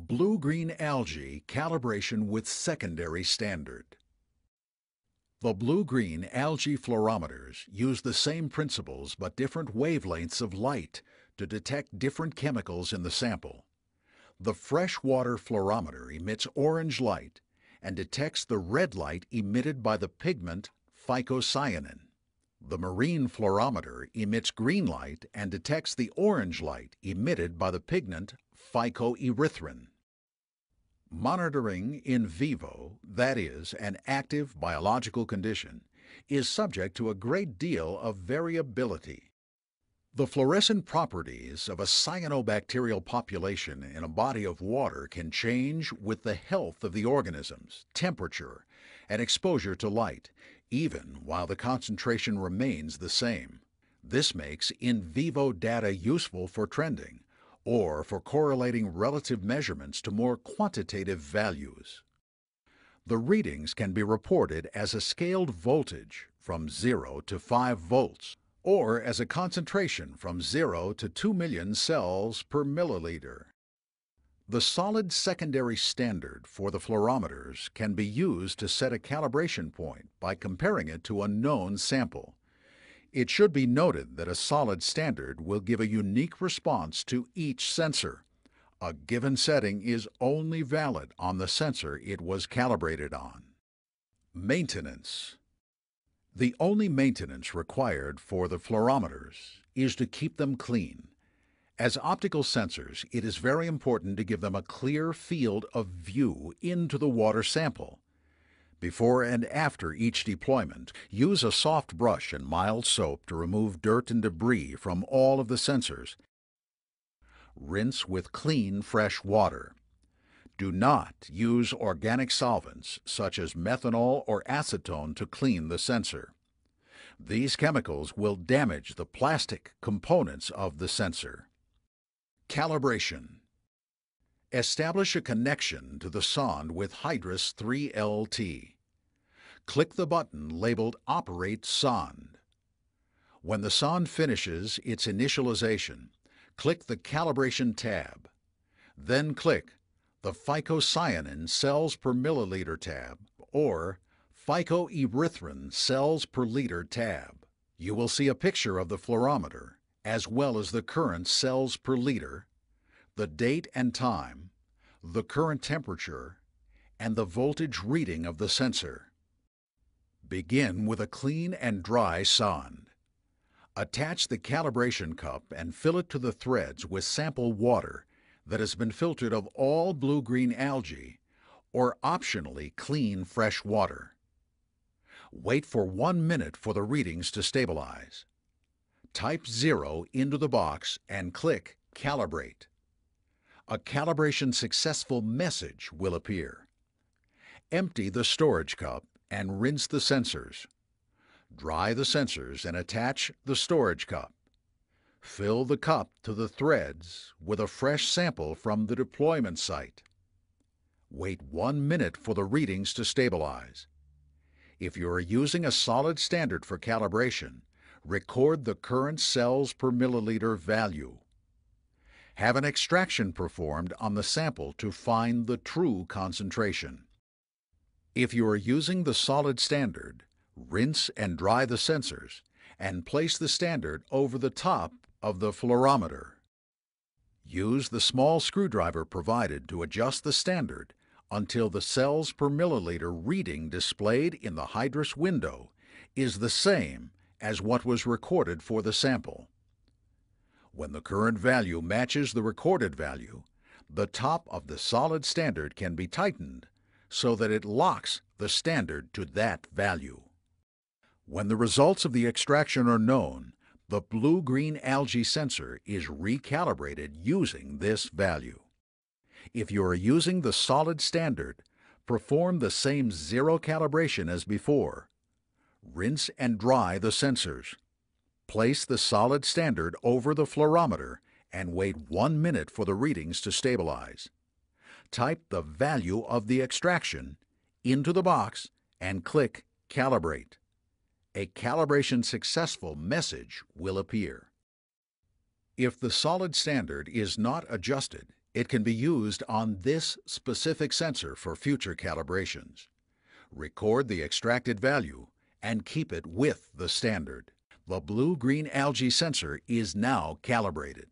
Blue-green algae calibration with secondary standard. The blue-green algae fluorometers use the same principles but different wavelengths of light to detect different chemicals in the sample. The freshwater fluorometer emits orange light and detects the red light emitted by the pigment phycocyanin. The marine fluorometer emits green light and detects the orange light emitted by the pigment phycoerythrin. Monitoring in vivo, that is, an active biological condition, is subject to a great deal of variability. The fluorescent properties of a cyanobacterial population in a body of water can change with the health of the organisms, temperature, and exposure to light, even while the concentration remains the same. This makes in vivo data useful for trending, or for correlating relative measurements to more quantitative values. The readings can be reported as a scaled voltage from 0 to 5 volts, or as a concentration from 0 to 2 million cells per milliliter. The solid secondary standard for the fluorometers can be used to set a calibration point by comparing it to a known sample. It should be noted that a solid standard will give a unique response to each sensor. A given setting is only valid on the sensor it was calibrated on. Maintenance. The only maintenance required for the fluorometers is to keep them clean. As optical sensors, it is very important to give them a clear field of view into the water sample. Before and after each deployment, use a soft brush and mild soap to remove dirt and debris from all of the sensors. Rinse with clean, fresh water. Do not use organic solvents such as methanol or acetone to clean the sensor. These chemicals will damage the plastic components of the sensor. Calibration. Establish a connection to the sonde with Hydrus 3LT. Click the button labeled Operate Sonde. When the sonde finishes its initialization, click the Calibration tab. Then click the Phycocyanin cells per milliliter tab or Phycoerythrin cells per liter tab. You will see a picture of the fluorometer as well as the current cells per liter, the date and time, the current temperature, and the voltage reading of the sensor. Begin with a clean and dry sonde. Attach the calibration cup and fill it to the threads with sample water that has been filtered of all blue-green algae or optionally clean fresh water. Wait for 1 minute for the readings to stabilize. Type 0 into the box and click Calibrate. A calibration successful message will appear. Empty the storage cup and rinse the sensors. Dry the sensors and attach the storage cup. Fill the cup to the threads with a fresh sample from the deployment site. Wait 1 minute for the readings to stabilize. If you are using a solid standard for calibration, record the current cells per milliliter value. Have an extraction performed on the sample to find the true concentration. If you are using the solid standard, rinse and dry the sensors and place the standard over the top of the fluorometer. Use the small screwdriver provided to adjust the standard until the cells per milliliter reading displayed in the Hydrus window is the same as what was recorded for the sample. When the current value matches the recorded value, the top of the solid standard can be tightened so that it locks the standard to that value. When the results of the extraction are known, the blue-green algae sensor is recalibrated using this value. If you are using the solid standard, perform the same zero calibration as before. Rinse and dry the sensors. Place the solid standard over the fluorometer and wait 1 minute for the readings to stabilize. Type the value of the extraction into the box and click Calibrate. A calibration successful message will appear. If the solid standard is not adjusted, It can be used on this specific sensor for future calibrations. Record the extracted value and keep it with the standard. The blue-green algae sensor is now calibrated.